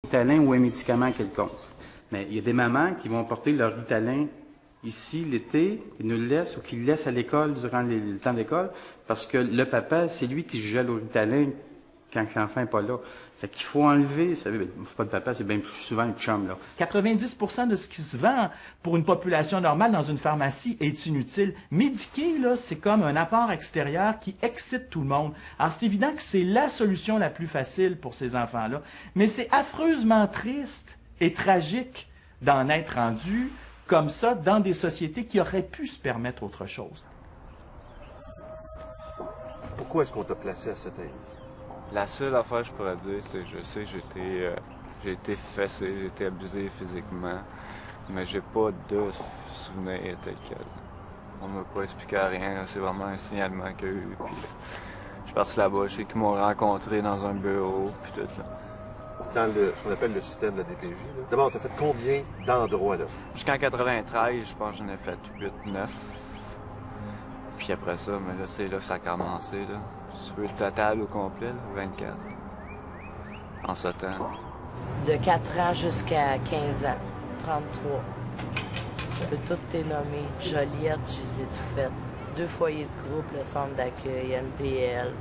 Ritalin ou un médicament quelconque. Mais il y a des mamans qui vont porter leur Ritalin ici l'été, ils nous le laissent ou qu'ils le laissent à l'école durant le temps d'école parce que le papa, c'est lui qui se gèle au Ritalin quand l'enfant n'est pas là. Fait qu'il faut enlever, c'est pas le papa, c'est bien plus souvent le chum, là. 90% de ce qui se vend pour une population normale dans une pharmacie est inutile. Médiquer, là, c'est comme un apport extérieur qui excite tout le monde. Alors, c'est évident que c'est la solution la plus facile pour ces enfants-là. Mais c'est affreusement triste et tragique d'en être rendu comme ça dans des sociétés qui auraient pu se permettre autre chose. Pourquoi est-ce qu'on t'a placé à cet âge? La seule affaire que je pourrais dire, c'est que je sais que j'ai été fessé, j'ai été abusé physiquement, mais j'ai pas de souvenir tel quel. On m'a pas expliqué rien, c'est vraiment un signalement qu'il y a eu. Puis, je suis parti là-bas, je sais qu'ils m'ont rencontré dans un bureau, puis tout là. Dans ce qu'on appelle le système de la DPJ, là. D'abord, t'as fait combien d'endroits là? Jusqu'en 93, je pense que j'en ai fait 8, 9. Puis après ça, mais là, c'est là que ça a commencé, là. Si tu veux le total au complet, là, 24. En ce temps. De 4 ans jusqu'à 15 ans. 33. Je peux toutes les nommer. Joliette, je les ai tout faites. 2 foyers de groupe, le centre d'accueil, MTL.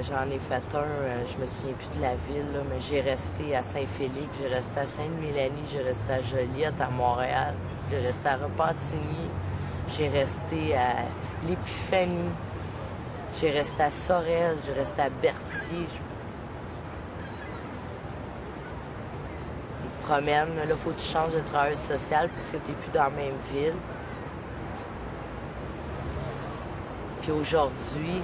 J'en ai fait un, je me souviens plus de la ville, là, mais j'ai resté à Saint-Félix, j'ai resté à Sainte-Mélanie, j'ai resté à Joliette, à Montréal, j'ai resté à Repentigny, j'ai resté à l'Épiphanie, j'ai resté à Sorel, j'ai resté à Berthier. Ils te promènent, là, faut que tu changes de travail social puisque tu n'es plus dans la même ville. Puis aujourd'hui,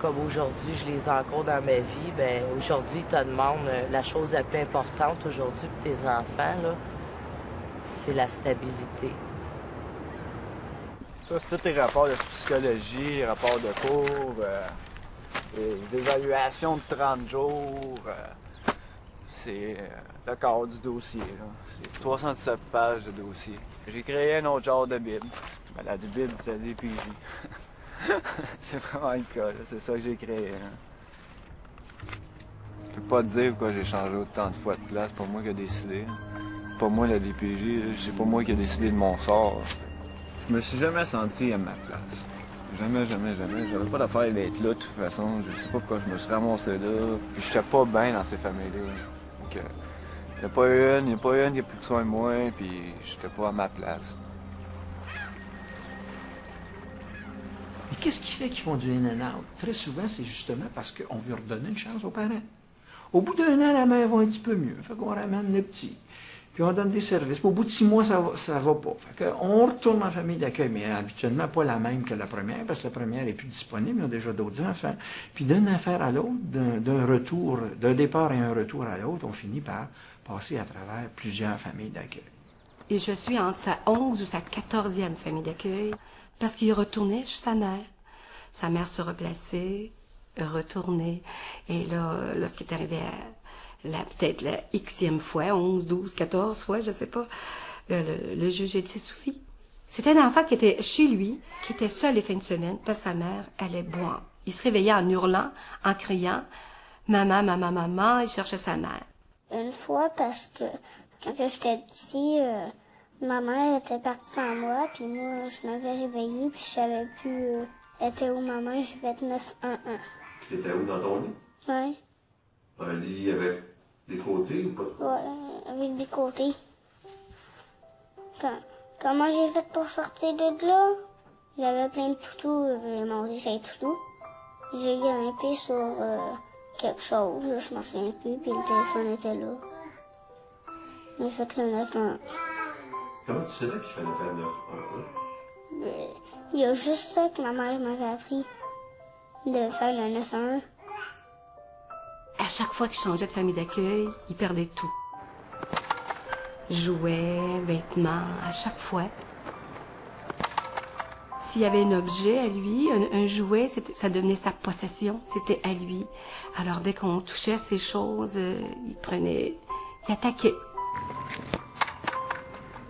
comme aujourd'hui, je les rencontre dans ma vie, ben aujourd'hui, ils te demandent la chose la plus importante aujourd'hui pour tes enfants, là, c'est la stabilité. Ça, c'est tous les rapports de psychologie, les rapports de cours, les évaluations de 30 jours. C'est le corps du dossier. C'est 317 pages de dossier. J'ai créé un autre genre de Bible. Ben, la Bible, c'est la DPJ. C'est vraiment le cas, c'est ça que j'ai créé. Hein. Je peux pas te dire pourquoi j'ai changé autant de fois de place, c'est pas moi qui ai décidé. C'est pas moi la DPJ, c'est pas moi qui ai décidé de mon sort. Je me suis jamais senti à ma place. Jamais, jamais, jamais. J'avais pas d'affaire d'être là de toute façon. Je sais pas pourquoi je me suis ramassé là. Puis j'étais pas bien dans ces familles-là. Donc, il n'y a pas une qui a pris soin de moi, puis j'étais pas à ma place. Mais qu'est-ce qui fait qu'ils font du in and out? Très souvent, c'est justement parce qu'on veut redonner une chance aux parents. Au bout d'un an, la mère va un petit peu mieux. Fait qu'on ramène le petit. Puis on donne des services. Puis au bout de 6 mois, ça va pas. Fait qu'on retourne en famille d'accueil, mais habituellement pas la même que la première, parce que la première est plus disponible, ils ont déjà d'autres enfants. Puis d'une affaire à l'autre, d'un départ et un retour à l'autre, on finit par passer à travers plusieurs familles d'accueil. Et je suis entre sa 11 ou sa 14e famille d'accueil, parce qu'il retournait chez sa mère. Sa mère se replaçait, retournait. Et là, ce qui est arrivé à peut-être la Xème fois, 11, 12, 14 fois, je sais pas, le juge a dit, c'est suffit. C'était un enfant qui était chez lui, qui était seul les fins de semaine, parce que sa mère allait boire. Il se réveillait en hurlant, en criant, « Maman, maman, maman », il cherchait sa mère. Une fois, parce que quand j'étais petit, ma mère était partie sans moi, puis moi, je m'avais réveillée, puis je savais plus était où ma mère, j'ai fait 9-1-1. Puis t'étais où dans ton lit? Oui. Un lit avec des côtés ou pas? Oui, avec des côtés. Comment j'ai fait pour sortir de là? Il y avait plein de toutous, j'ai monté 5 toutous. J'ai grimpé sur quelque chose, là, je m'en souviens plus, puis le téléphone était là. J'ai fait le 9-1-1. Comment tu savais qu'il fallait faire 9-1-1? Il y a juste ça que ma mère m'avait appris, de faire le 9-1-1. À chaque fois qu'il changeait de famille d'accueil, il perdait tout. Jouets, vêtements, à chaque fois. S'il y avait un objet à lui, un jouet, ça devenait sa possession, c'était à lui. Alors dès qu'on touchait à ces choses, il attaquait.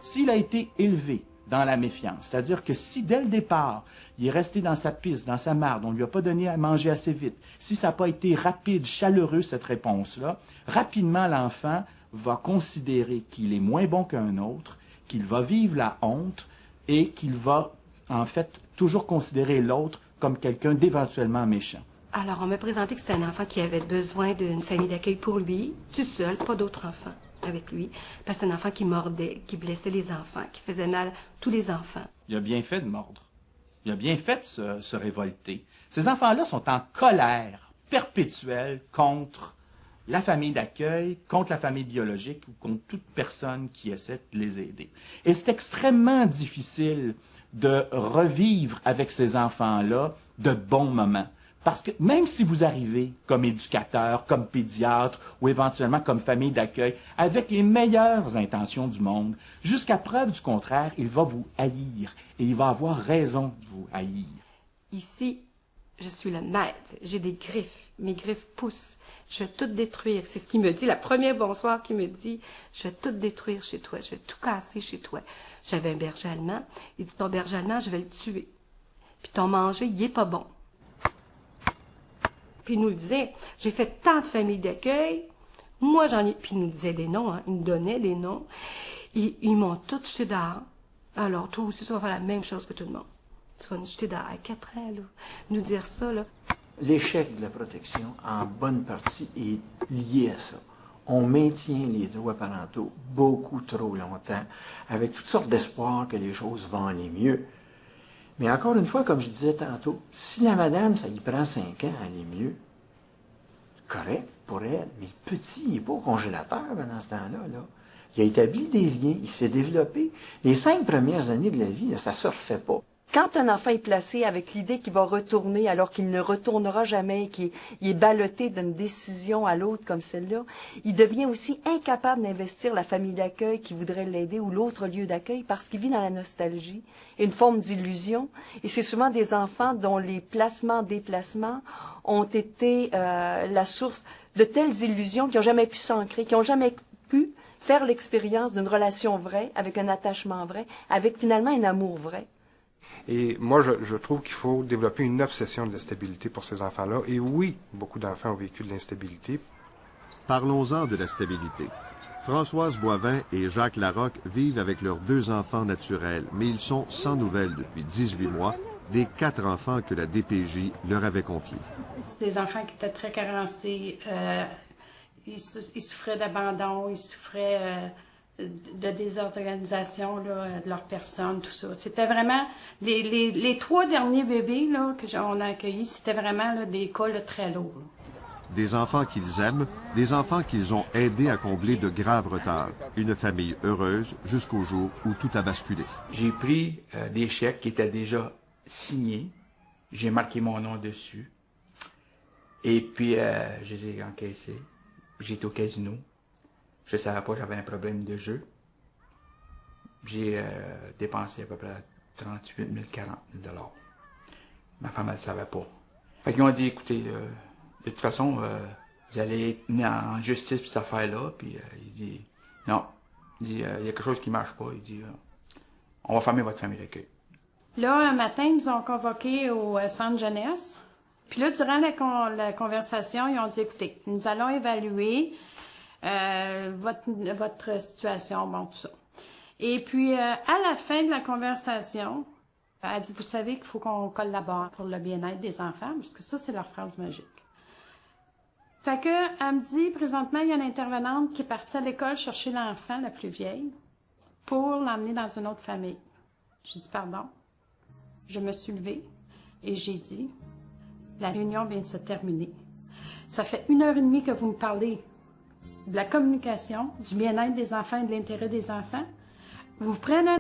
S'il a été élevé dans la méfiance. C'est-à-dire que si, dès le départ, il est resté dans sa pisse, dans sa marde, on ne lui a pas donné à manger assez vite, si ça n'a pas été rapide, chaleureux, cette réponse-là, rapidement, l'enfant va considérer qu'il est moins bon qu'un autre, qu'il va vivre la honte et qu'il va, en fait, toujours considérer l'autre comme quelqu'un d'éventuellement méchant. Alors, on m'a présenté que c'était un enfant qui avait besoin d'une famille d'accueil pour lui, tout seul, pas d'autres enfants avec lui, parce que c'est un enfant qui mordait, qui blessait les enfants, qui faisait mal à tous les enfants. Il a bien fait de mordre. Il a bien fait de se révolter. Ces enfants-là sont en colère perpétuelle contre la famille d'accueil, contre la famille biologique ou contre toute personne qui essaie de les aider. Et c'est extrêmement difficile de revivre avec ces enfants-là de bons moments. Parce que même si vous arrivez comme éducateur, comme pédiatre ou éventuellement comme famille d'accueil, avec les meilleures intentions du monde, jusqu'à preuve du contraire, il va vous haïr et il va avoir raison de vous haïr. Ici, je suis le maître. J'ai des griffes. Mes griffes poussent. Je vais tout détruire. C'est ce qu'il me dit, la première bonsoir qu'il me dit, je vais tout détruire chez toi. Je vais tout casser chez toi. J'avais un berger allemand. Il dit, ton berger allemand, je vais le tuer. Puis ton manger, il est pas bon. Puis il nous le disait, j'ai fait tant de familles d'accueil, moi j'en ai... Puis il nous disait des noms, hein, il nous donnait des noms. Ils m'ont tous jeté dehors. Alors toi aussi, ça va faire la même chose que tout le monde. Tu vas nous jeter dehors à 4 ans, là. Nous dire ça, là. L'échec de la protection, en bonne partie, est lié à ça. On maintient les droits parentaux beaucoup trop longtemps, avec toutes sortes d'espoirs que les choses vont aller mieux. Mais encore une fois, comme je disais tantôt, si la madame, ça y prend 5 ans à aller mieux, correct pour elle, mais le petit, il n'est pas au congélateur pendant ce temps-là. Là. Il a établi des liens, il s'est développé. Les 5 premières années de la vie, là, ça ne se refait pas. Quand un enfant est placé avec l'idée qu'il va retourner alors qu'il ne retournera jamais, qu'il est ballotté d'une décision à l'autre comme celle-là, il devient aussi incapable d'investir la famille d'accueil qui voudrait l'aider ou l'autre lieu d'accueil parce qu'il vit dans la nostalgie et une forme d'illusion. Et c'est souvent des enfants dont les placements-déplacements ont été la source de telles illusions qui n'ont jamais pu s'ancrer, qui n'ont jamais pu faire l'expérience d'une relation vraie, avec un attachement vrai, avec finalement un amour vrai. Et moi, je trouve qu'il faut développer une obsession de la stabilité pour ces enfants-là. Et oui, beaucoup d'enfants ont vécu de l'instabilité. Parlons-en de la stabilité. Françoise Boivin et Jacques Larocque vivent avec leurs 2 enfants naturels, mais ils sont sans nouvelles depuis 18 mois des 4 enfants que la DPJ leur avait confiés. C'est des enfants qui étaient très carencés. Ils souffraient d'abandon, ils souffraient de désorganisation là, de leur personne, tout ça. C'était vraiment... Les 3 derniers bébés là, qu'on a accueillis, c'était vraiment là, des cas là, très lourds. Là. Des enfants qu'ils aiment, des enfants qu'ils ont aidés à combler de graves retards. Une famille heureuse jusqu'au jour où tout a basculé. J'ai pris des chèques qui étaient déjà signés. J'ai marqué mon nom dessus. Et puis, je les ai encaissés. J'étais au casino. Je ne savais pas que j'avais un problème de jeu. J'ai dépensé à peu près 38 000, 40 000 $. Ma femme, elle ne savait pas. Fait qu'ils ont dit, écoutez, de toute façon, vous allez être mis en justice pour cette affaire-là. Puis il dit, non. Il dit, il y a quelque chose qui ne marche pas. Il dit, on va fermer votre famille d'accueil. Là, un matin, ils nous ont convoqués au centre jeunesse. Puis là, durant la conversation, ils ont dit, écoutez, nous allons évaluer votre situation, bon, tout ça. Et puis, à la fin de la conversation, elle dit, vous savez qu'il faut qu'on collabore pour le bien-être des enfants, parce que ça, c'est leur phrase magique. Fait que, elle me dit, présentement, il y a une intervenante qui est partie à l'école chercher l'enfant, la plus vieille, pour l'emmener dans une autre famille. J'ai dit, pardon. Je me suis levée et j'ai dit, la réunion vient de se terminer. Ça fait 1h30 que vous me parlez de la communication, du bien-être des enfants et de l'intérêt des enfants. Vous prenez